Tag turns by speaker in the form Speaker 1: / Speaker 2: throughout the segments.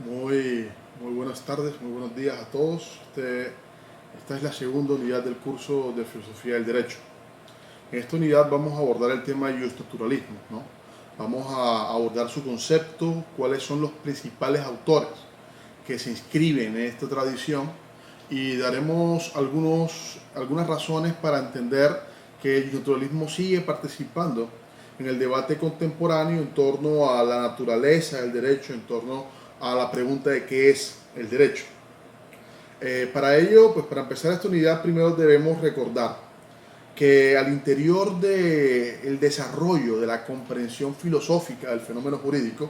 Speaker 1: Muy buenas tardes, muy buenos días a todos. Esta es la segunda unidad del curso de Filosofía del Derecho. En esta unidad vamos a abordar el tema de jurisnaturalismo, ¿no? Vamos a abordar su concepto, cuáles son los principales autores que se inscriben en esta tradición y daremos algunas razones para entender que el jurisnaturalismo sigue participando en el debate contemporáneo en torno a la naturaleza del derecho, en torno a la pregunta de qué es el derecho. Para ello, pues para empezar esta unidad, primero debemos recordar que al interior del desarrollo de la comprensión filosófica del fenómeno jurídico,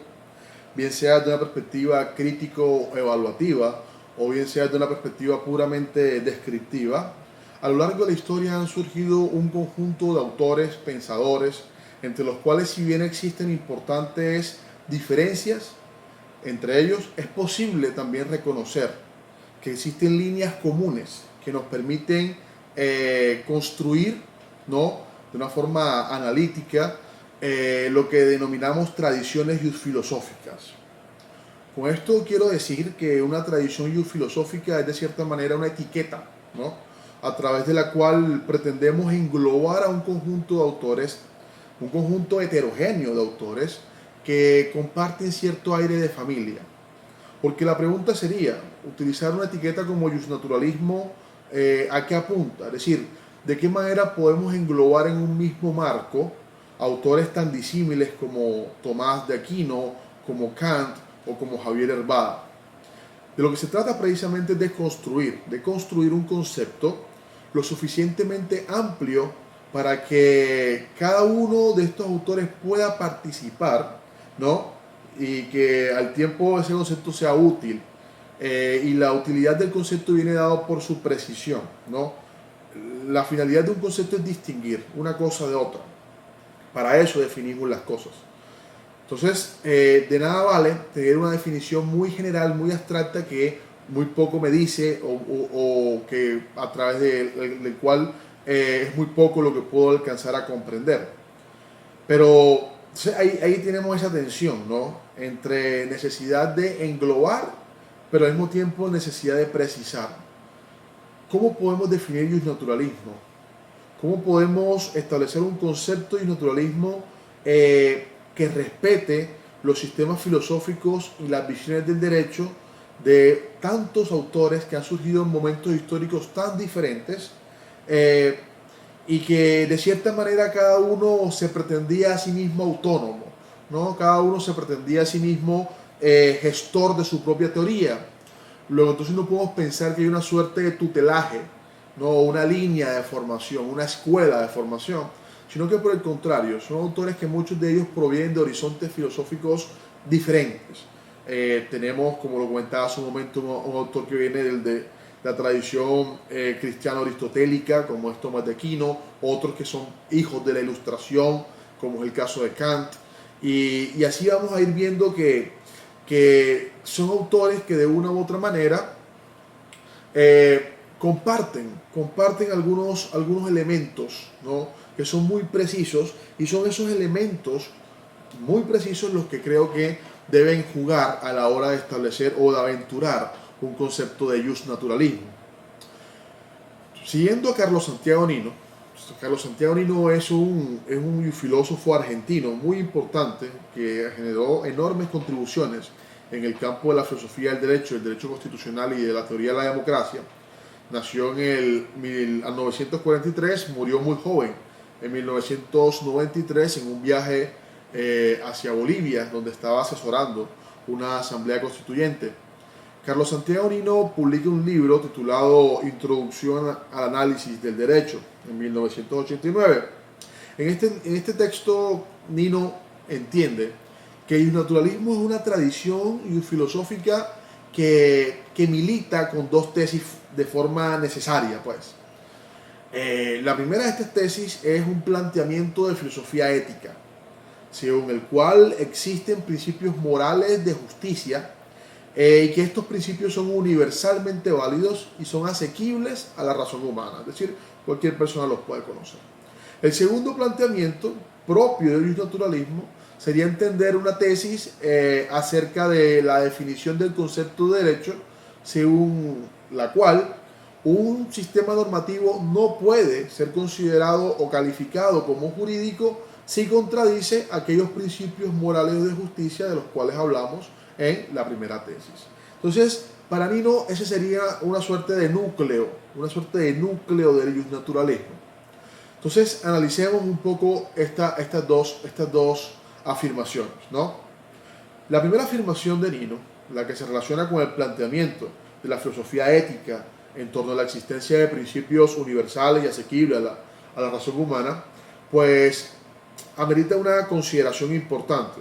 Speaker 1: bien sea de una perspectiva crítico-evaluativa o bien sea de una perspectiva puramente descriptiva, a lo largo de la historia han surgido un conjunto de autores, pensadores, entre los cuales, si bien existen importantes diferencias entre ellos, es posible también reconocer que existen líneas comunes que nos permiten construir, ¿no?, de una forma analítica lo que denominamos tradiciones filosóficas. Con esto quiero decir que una tradición filosófica es de cierta manera una etiqueta, ¿no?, a través de la cual pretendemos englobar a un conjunto de autores, un conjunto heterogéneo de autores que comparten cierto aire de familia. Porque la pregunta sería, utilizar una etiqueta como justnaturalismo, ¿a qué apunta? Es decir, ¿de qué manera podemos englobar en un mismo marco autores tan disímiles como Tomás de Aquino, como Kant o como Javier Herbada? De lo que se trata precisamente es de construir un concepto lo suficientemente amplio para que cada uno de estos autores pueda participar, ¿no?, y que al tiempo ese concepto sea útil. Y la utilidad del concepto viene dado por su precisión, ¿no? La finalidad de un concepto es distinguir una cosa de otra. Para eso definimos las cosas. Entonces, de nada vale tener una definición muy general, muy abstracta, que muy poco me dice o que a través del cual es muy poco lo que puedo alcanzar a comprender. Pero ahí tenemos esa tensión, ¿no?, entre necesidad de englobar, pero al mismo tiempo necesidad de precisar. ¿Cómo podemos definir justnaturalismo? ¿Cómo podemos establecer un concepto de justnaturalismo que respete los sistemas filosóficos y las visiones del derecho de tantos autores que han surgido en momentos históricos tan diferentes, y que de cierta manera cada uno se pretendía a sí mismo autónomo, ¿no? Cada uno se pretendía a sí mismo gestor de su propia teoría? Luego entonces no podemos pensar que hay una suerte de tutelaje, no una línea de formación, una escuela de formación, sino que por el contrario, son autores que muchos de ellos provienen de horizontes filosóficos diferentes. Tenemos, como lo comentaba hace un momento, un autor que viene de la tradición cristiano-aristotélica, como es Tomás de Aquino, otros que son hijos de la Ilustración, como es el caso de Kant, y así vamos a ir viendo que son autores que de una u otra manera comparten algunos elementos, ¿no?, que son muy precisos, y son esos elementos muy precisos los que creo que deben jugar a la hora de establecer o de aventurar un concepto de justnaturalismo. Siguiendo a Carlos Santiago Nino, Carlos Santiago Nino es un filósofo argentino muy importante que generó enormes contribuciones en el campo de la filosofía del derecho, el derecho constitucional y de la teoría de la democracia. Nació en el 1943, murió muy joven, en 1993, en un viaje hacia Bolivia, donde estaba asesorando una asamblea constituyente. Carlos Santiago Nino publica un libro titulado Introducción al análisis del derecho en 1989. En este texto, Nino entiende que el naturalismo es una tradición filosófica que milita con dos tesis de forma necesaria, pues. La primera de estas tesis es un planteamiento de filosofía ética, según el cual existen principios morales de justicia, y que estos principios son universalmente válidos y son asequibles a la razón humana, es decir, cualquier persona los puede conocer. El segundo planteamiento propio del naturalismo sería entender una tesis acerca de la definición del concepto de derecho, según la cual un sistema normativo no puede ser considerado o calificado como jurídico si contradice aquellos principios morales o de justicia de los cuales hablamos en la primera tesis. Entonces, para Nino, ese sería una suerte de núcleo del naturalismo. Entonces, analicemos un poco estas dos afirmaciones, ¿no? La primera afirmación de Nino, la que se relaciona con el planteamiento de la filosofía ética en torno a la existencia de principios universales y asequibles a la razón humana, pues amerita una consideración importante.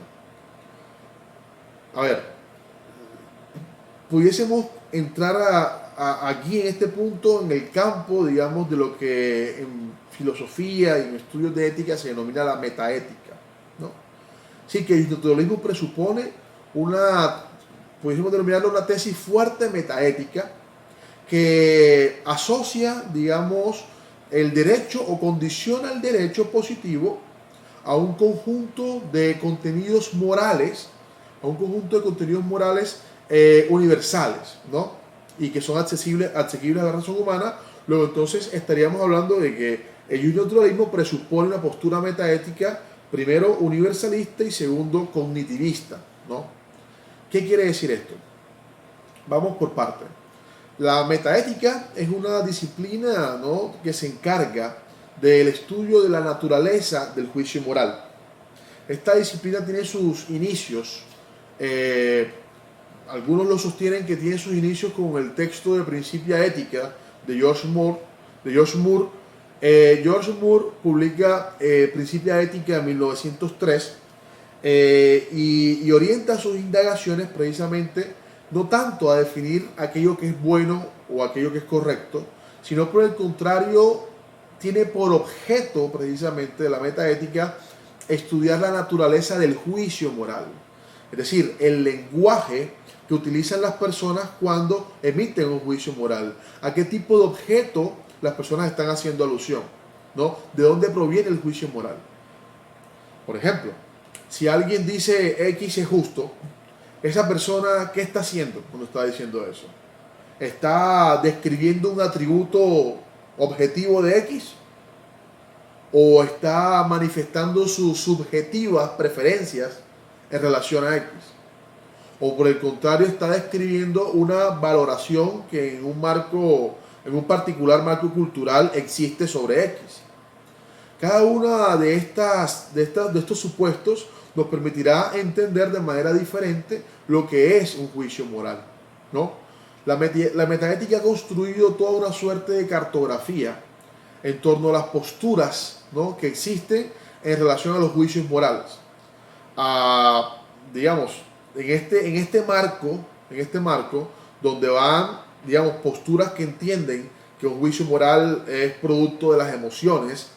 Speaker 1: A ver, pudiésemos entrar aquí en este punto en el campo, digamos, de lo que en filosofía y en estudios de ética se denomina la metaética, ¿no? Sí, que el naturalismo presupone pudiésemos denominarlo una tesis fuerte metaética que asocia, digamos, el derecho o condiciona el derecho positivo a un conjunto de contenidos morales, universales, ¿no? Y que son asequibles a la razón humana. Luego entonces estaríamos hablando de que el naturalismo presupone una postura metaética, primero universalista y segundo cognitivista, ¿no? ¿Qué quiere decir esto? Vamos por partes. La metaética es una disciplina, ¿no?, que se encarga del estudio de la naturaleza del juicio moral. Esta disciplina tiene sus inicios, algunos lo sostienen que tiene sus inicios con el texto de Principia Ética de George Moore. George Moore publica Principia Ética en 1903 y orienta sus indagaciones precisamente no tanto a definir aquello que es bueno o aquello que es correcto, sino por el contrario tiene por objeto precisamente de la metaética estudiar la naturaleza del juicio moral, es decir, el lenguaje que utilizan las personas cuando emiten un juicio moral, a qué tipo de objeto las personas están haciendo alusión, ¿no? ¿De dónde proviene el juicio moral? Por ejemplo, si alguien dice X es justo, esa persona, ¿qué está haciendo cuando está diciendo eso? ¿Está describiendo un atributo objetivo de X? ¿O está manifestando sus subjetivas preferencias en relación a X? ¿O por el contrario está describiendo una valoración que en un particular marco cultural existe sobre X? Cada una de estos supuestos nos permitirá entender de manera diferente lo que es un juicio moral, ¿no? La metaética ha construido toda una suerte de cartografía en torno a las posturas, ¿no?, que existen en relación a los juicios morales. Digamos, en este marco, donde van, digamos, posturas que entienden que un juicio moral es producto de las emociones,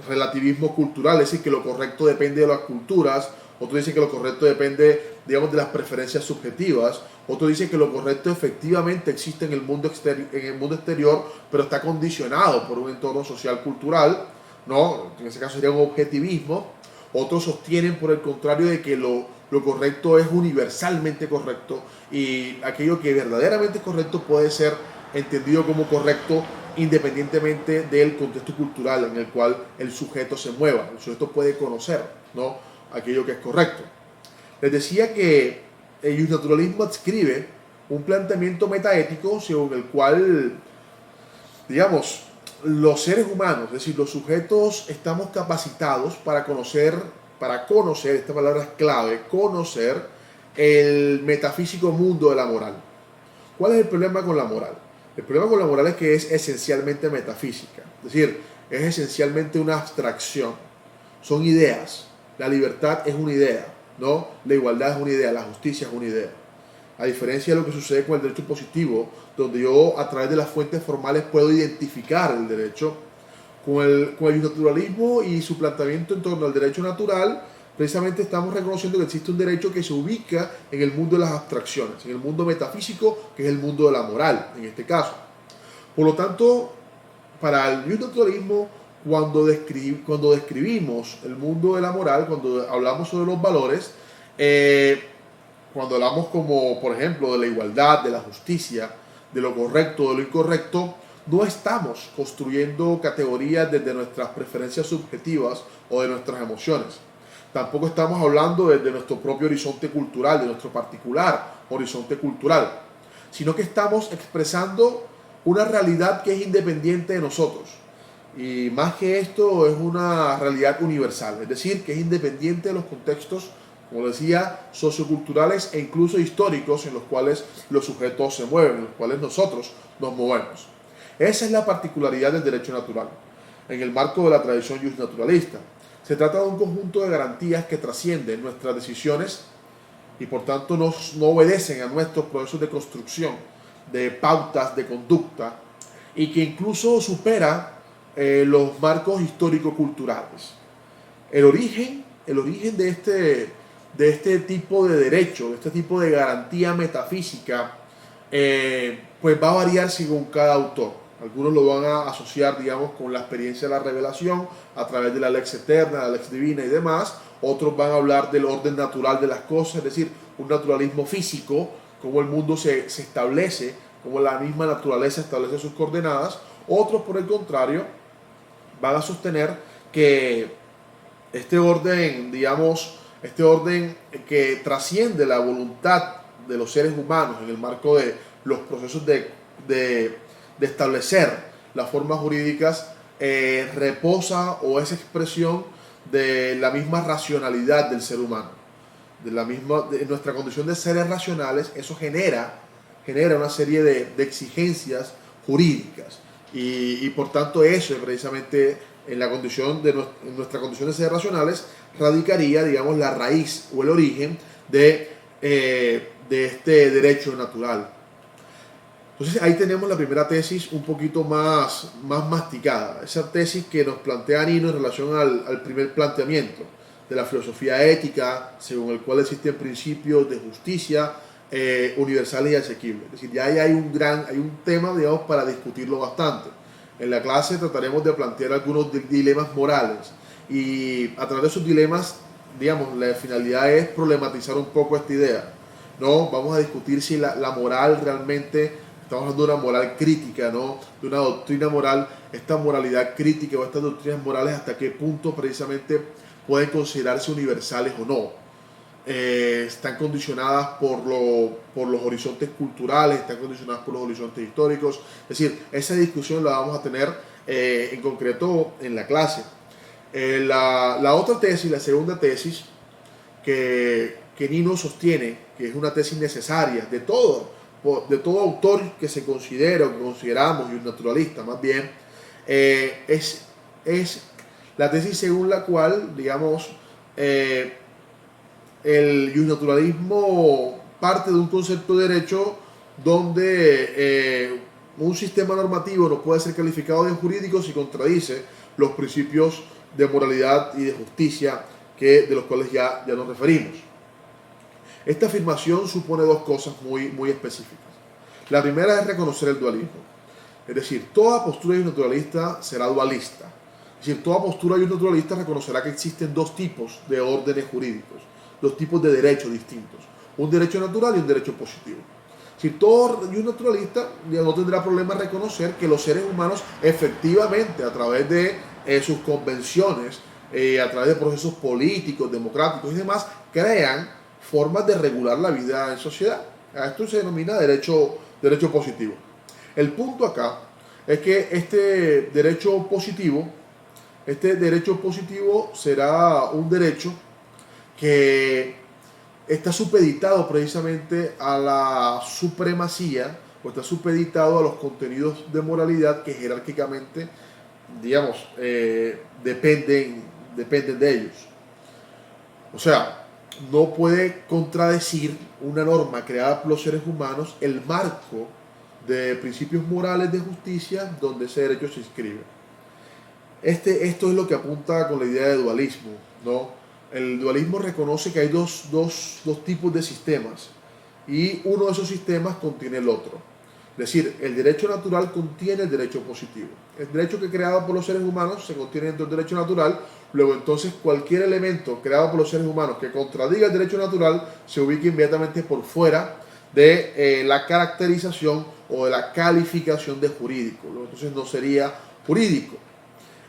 Speaker 1: relativismo cultural, es decir, que lo correcto depende de las culturas. Otro dice que lo correcto depende, digamos, de las preferencias subjetivas. Otro dice que lo correcto efectivamente existe en el mundo exterior, pero está condicionado por un entorno social cultural, ¿no? En ese caso sería un objetivismo. Otros sostienen, por el contrario, de que lo correcto es universalmente correcto y aquello que verdaderamente es correcto puede ser entendido como correcto independientemente del contexto cultural en el cual el sujeto se mueva. El sujeto puede conocer, ¿no?, aquello que es correcto. Les decía que el naturalismo adscribe un planteamiento metaético según el cual, digamos, los seres humanos, es decir, los sujetos, estamos capacitados para conocer, esta palabra es clave, conocer el metafísico mundo de la moral. ¿Cuál es el problema con la moral? El problema con la moral es que es esencialmente metafísica, es decir, es esencialmente una abstracción, son ideas. La libertad es una idea, ¿no? La igualdad es una idea, la justicia es una idea. A diferencia de lo que sucede con el derecho positivo, donde yo a través de las fuentes formales puedo identificar el derecho, con el naturalismo y su planteamiento en torno al derecho natural, precisamente estamos reconociendo que existe un derecho que se ubica en el mundo de las abstracciones, en el mundo metafísico, que es el mundo de la moral, en este caso. Por lo tanto, para el naturalismo, cuando describimos el mundo de la moral, cuando hablamos sobre los valores, cuando hablamos como, por ejemplo, de la igualdad, de la justicia, de lo correcto, de lo incorrecto, no estamos construyendo categorías desde nuestras preferencias subjetivas o de nuestras emociones. Tampoco estamos hablando desde nuestro propio horizonte cultural, de nuestro particular horizonte cultural, sino que estamos expresando una realidad que es independiente de nosotros. Y más que esto, es una realidad universal, es decir, que es independiente de los contextos, como decía, socioculturales e incluso históricos en los cuales los sujetos se mueven, en los cuales nosotros nos movemos. Esa es la particularidad del derecho natural, en el marco de la tradición justnaturalista. Se trata de un conjunto de garantías que trascienden nuestras decisiones y por tanto no obedecen a nuestros procesos de construcción, de pautas de conducta, y que incluso supera los marcos histórico-culturales. El origen de este tipo de derecho, de este tipo de garantía metafísica, pues va a variar según cada autor. Algunos lo van a asociar, digamos, con la experiencia de la revelación a través de la lex eterna, la lex divina y demás. Otros van a hablar del orden natural de las cosas, es decir, un naturalismo físico, cómo el mundo se establece, cómo la misma naturaleza establece sus coordenadas. Otros, por el contrario, van a sostener que este orden, digamos, este orden que trasciende la voluntad de los seres humanos en el marco de los procesos de establecer las formas jurídicas, reposa o es expresión de la misma racionalidad del ser humano. De nuestra condición de seres racionales, eso genera una serie de exigencias jurídicas. Y por tanto eso es precisamente en nuestra condición de seres racionales radicaría, digamos, la raíz o el origen de este derecho natural. Entonces ahí tenemos la primera tesis un poquito más masticada, esa tesis que nos plantea Nino en relación al primer planteamiento de la filosofía ética, según el cual existen principios de justicia universales y asequibles. Es decir, ya ahí hay un tema, digamos, para discutirlo bastante. En la clase trataremos de plantear algunos dilemas morales y a través de esos dilemas, digamos, la finalidad es problematizar un poco esta idea. No, vamos a discutir si la moral realmente, estamos hablando de una moral crítica, ¿no? De una doctrina moral, esta moralidad crítica o estas doctrinas morales, hasta qué punto precisamente pueden considerarse universales o no. Están condicionadas por los horizontes culturales, están condicionadas por los horizontes históricos. Es decir, esa discusión la vamos a tener en concreto en la clase. La otra tesis, la segunda tesis que Nino sostiene, que es una tesis necesaria de todo autor que se considera o que consideramos y un naturalista más bien, es la tesis según la cual, digamos, el justnaturalismo parte de un concepto de derecho donde un sistema normativo no puede ser calificado de jurídico si contradice los principios de moralidad y de justicia de los cuales ya nos referimos. Esta afirmación supone dos cosas muy específicas. La primera es reconocer el dualismo. Es decir, toda postura justnaturalista será dualista. Es decir, toda postura justnaturalista reconocerá que existen dos tipos de órdenes jurídicos, dos tipos de derechos distintos, un derecho natural y un derecho positivo. Si todo justnaturalista no tendrá problema en reconocer que los seres humanos efectivamente a través de sus convenciones, a través de procesos políticos, democráticos y demás, crean formas de regular la vida en sociedad. Esto se denomina derecho positivo. El punto acá es que este derecho positivo será un derecho que está supeditado precisamente a la supremacía o está supeditado a los contenidos de moralidad que jerárquicamente, digamos, dependen de ellos. O sea, no puede contradecir una norma creada por los seres humanos el marco de principios morales de justicia donde ese derecho se inscribe. Esto es lo que apunta con la idea de dualismo, ¿no? El dualismo reconoce que hay dos tipos de sistemas y uno de esos sistemas contiene el otro. Es decir, el derecho natural contiene el derecho positivo. El derecho que es creado por los seres humanos se contiene dentro del derecho natural. Luego entonces cualquier elemento creado por los seres humanos que contradiga el derecho natural se ubica inmediatamente por fuera de la caracterización o de la calificación de jurídico. Luego entonces no sería jurídico.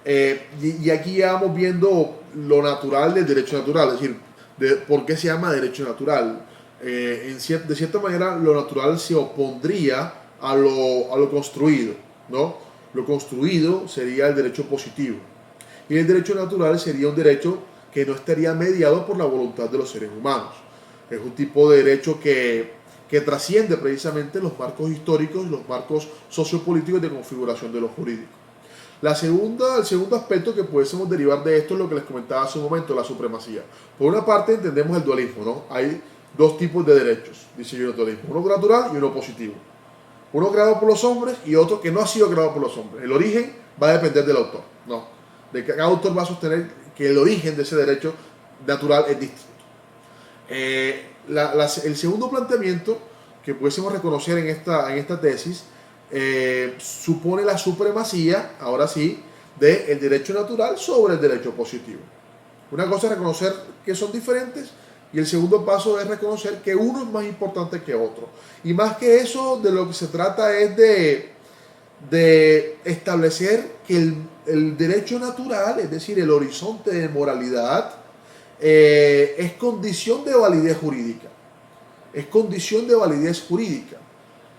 Speaker 1: Y aquí ya vamos viendo lo natural del derecho natural, es decir, por qué se llama derecho natural. De cierta manera, lo natural se opondría a lo construido, ¿no? Lo construido sería el derecho positivo. Y el derecho natural sería un derecho que no estaría mediado por la voluntad de los seres humanos. Es un tipo de derecho que trasciende precisamente los marcos históricos, los marcos sociopolíticos de configuración de lo jurídico. El segundo aspecto que pudiésemos derivar de esto es lo que les comentaba hace un momento, la supremacía. Por una parte entendemos el dualismo, ¿no? Hay dos tipos de derechos, dice el dualismo, uno natural y uno positivo. Uno creado por los hombres y otro que no ha sido creado por los hombres. El origen va a depender del autor, ¿no? De que cada autor va a sostener que el origen de ese derecho natural es distinto. El segundo planteamiento que pudiésemos reconocer en esta tesis supone la supremacía, ahora sí, del derecho natural sobre el derecho positivo. Una cosa es reconocer que son diferentes y el segundo paso es reconocer que uno es más importante que otro. Y más que eso, de lo que se trata es de establecer que el derecho natural, es decir, el horizonte de moralidad, es condición de validez jurídica. Es condición de validez jurídica.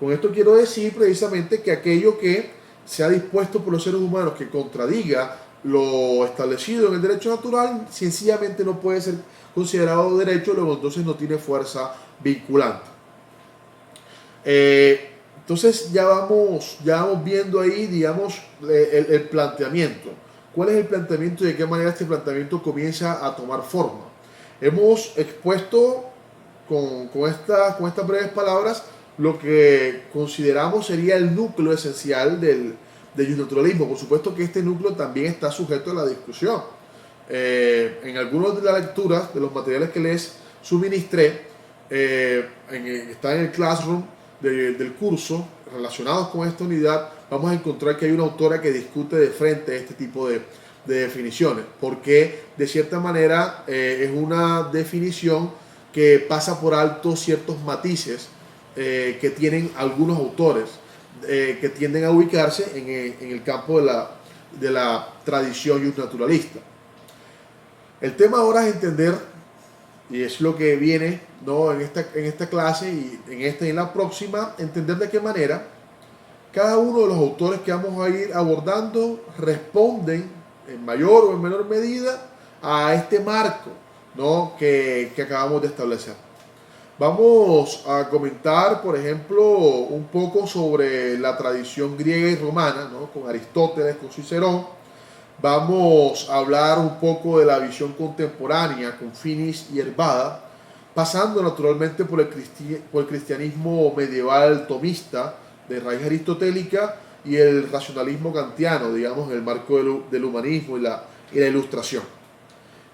Speaker 1: Con esto quiero decir precisamente que aquello que se ha dispuesto por los seres humanos que contradiga lo establecido en el derecho natural, sencillamente no puede ser considerado derecho, luego entonces no tiene fuerza vinculante. Entonces ya vamos viendo ahí, digamos, el planteamiento. ¿Cuál es el planteamiento y de qué manera este planteamiento comienza a tomar forma? Hemos expuesto con estas breves palabras lo que consideramos sería el núcleo esencial del justnaturalismo. Por supuesto que este núcleo también está sujeto a la discusión. En algunas de las lecturas de los materiales que les suministré, está en el Classroom del curso, relacionados con esta unidad, vamos a encontrar que hay una autora que discute de frente este tipo de definiciones, porque de cierta manera es una definición que pasa por alto ciertos matices que tienen algunos autores que tienden a ubicarse en el campo de la tradición justnaturalista. El tema ahora es entender, y es lo que viene, ¿no?, en esta clase y en esta y en la próxima, entender de qué manera cada uno de los autores que vamos a ir abordando responden en mayor o en menor medida a este marco, ¿no?, que acabamos de establecer. Vamos a comentar, por ejemplo, un poco sobre la tradición griega y romana, ¿no?, con Aristóteles, con Cicerón. Vamos a hablar un poco de la visión contemporánea con Finis y Herbada, pasando naturalmente por el cristianismo medieval tomista de raíz aristotélica y el racionalismo kantiano, digamos, en el marco del humanismo y la ilustración.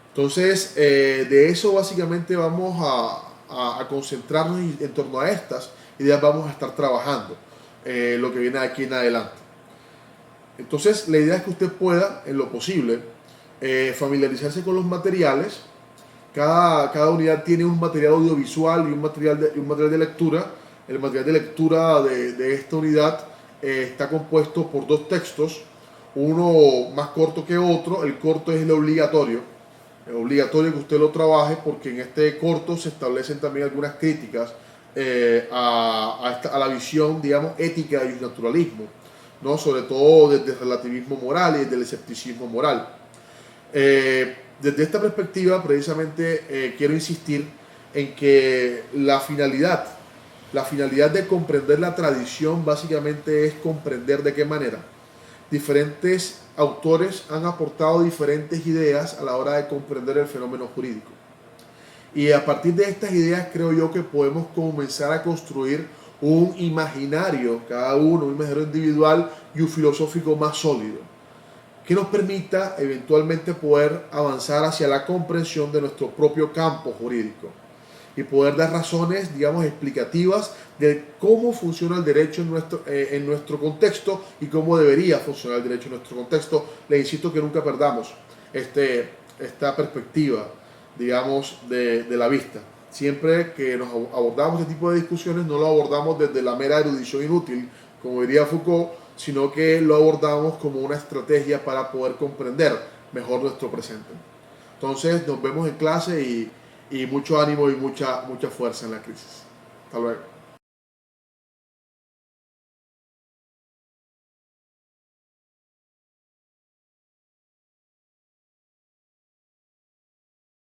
Speaker 1: Entonces, de eso básicamente vamos a concentrarnos y en torno a estas ideas vamos a estar trabajando lo que viene de aquí en adelante. Entonces, la idea es que usted pueda, en lo posible, familiarizarse con los materiales. Cada unidad tiene un material audiovisual y un material de lectura. El material de lectura de esta unidad está compuesto por dos textos, uno más corto que otro. El corto es el obligatorio. Es obligatorio que usted lo trabaje porque en este corto se establecen también algunas críticas a la visión, digamos, ética del justnaturalismo, ¿no?, sobre todo desde el relativismo moral y desde el escepticismo moral. Desde esta perspectiva, precisamente, quiero insistir en que la finalidad de comprender la tradición básicamente es comprender de qué manera diferentes autores han aportado diferentes ideas a la hora de comprender el fenómeno jurídico. Y a partir de estas ideas creo yo que podemos comenzar a construir un imaginario, cada uno, un imaginario individual y un filosófico más sólido, que nos permita eventualmente poder avanzar hacia la comprensión de nuestro propio campo jurídico. y poder dar razones, digamos, explicativas de cómo funciona el derecho en nuestro contexto y cómo debería funcionar el derecho en nuestro contexto. Les insisto que nunca perdamos esta perspectiva, digamos, de la vista. Siempre que nos abordamos este tipo de discusiones, no lo abordamos desde la mera erudición inútil, como diría Foucault, sino que lo abordamos como una estrategia para poder comprender mejor nuestro presente. Entonces, nos vemos en clase y mucho ánimo y mucha fuerza en la crisis. Hasta luego.